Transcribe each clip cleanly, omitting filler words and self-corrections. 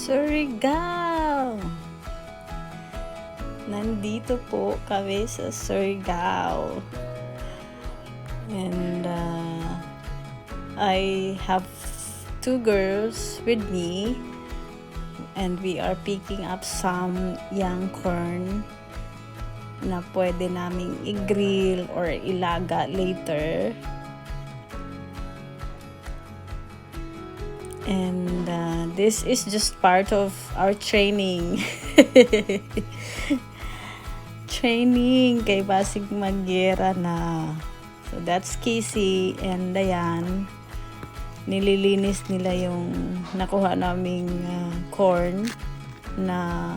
Surigao! Nandito po kami sa Surigao. And I have two girls with me. And we are picking up some young corn na pwede naming i-grill or ilaga later. And this is just part of our training. Training kay basig magyera na. So that's Casey and Dayan. Nililinis nila yung nakuha naming corn na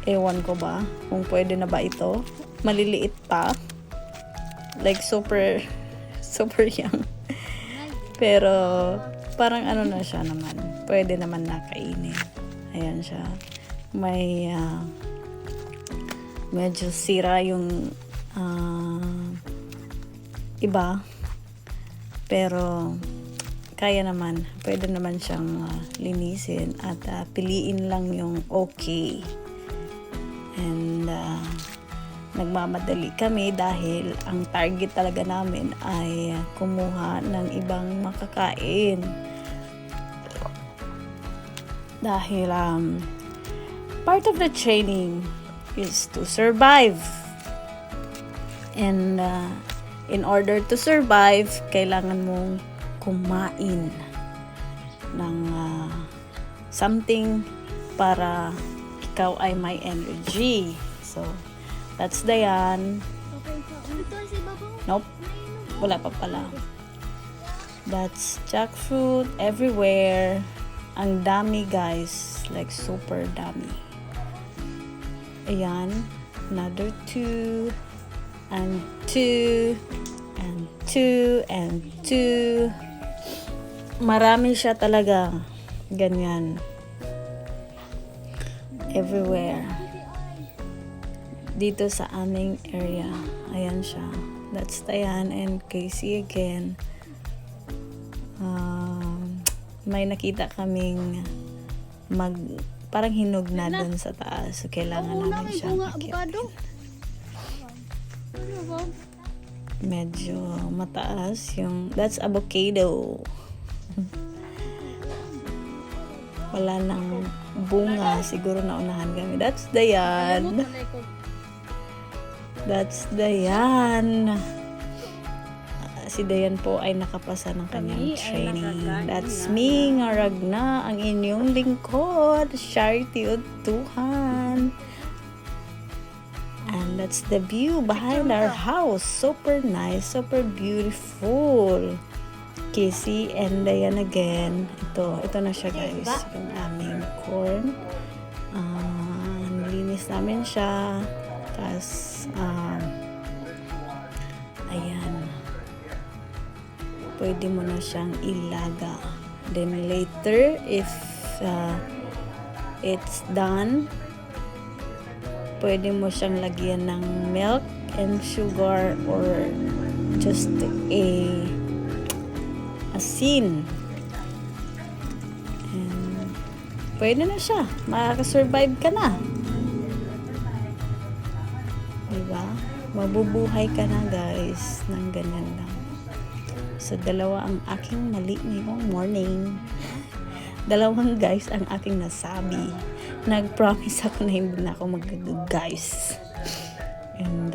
ewan ko ba kung pwede na ba ito. Maliliit pa. Like super young. Pero parang ano na siya naman. Pwede naman nakainin. Ayan siya. May medyo sira yung iba. Pero kaya naman. Pwede naman siyang linisin at piliin lang yung okay. And nagmamadali kami dahil ang target talaga namin ay kumuha ng ibang makakain. Dahil part of the training is to survive. And in order to survive, kailangan mong kumain ng something para ikaw ay may energy. So, that's Dayan. Nope. Wala pa pala. That's jackfruit everywhere. Ang dami guys. Like super dami. Ayan. Another 2. And 2. And 2. And 2. Marami siya talaga. Ganyan. Everywhere. Dito sa aming area. Ayan siya. That's Dayan and Casey again. May nakita kaming parang hinog na dun sa taas. So, kailangan namin siyang akyatin. Medyo mataas yung that's avocado. Wala nang bunga. Siguro naunahan kami. That's Dayan. That's Dayan. Si Dayan po ay nakapasa ng kanyang training. That's me, Ngaragna, ang inyong lingkod. Charity Utuhan. And that's the view behind our house. Super nice, super beautiful. Casey and Dayan again. Ito na siya guys. Yung aming corn. Nilinis namin siya. Tapos, ayan. Pwede mo na siyang ilaga. Then later, if it's done, pwede mo siyang lagyan ng milk and sugar or just asin. And pwede na siya. Makaka-survive ka na. Diba? Mabubuhay ka na guys ng ganyan lang. So, dalawa ang aking mali ngayong morning. Dalawang guys ang aking nasabi. Nag-promise ako na hindi na ako mag-guys. And,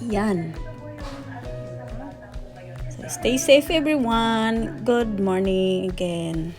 yan. So, stay safe everyone. Good morning again.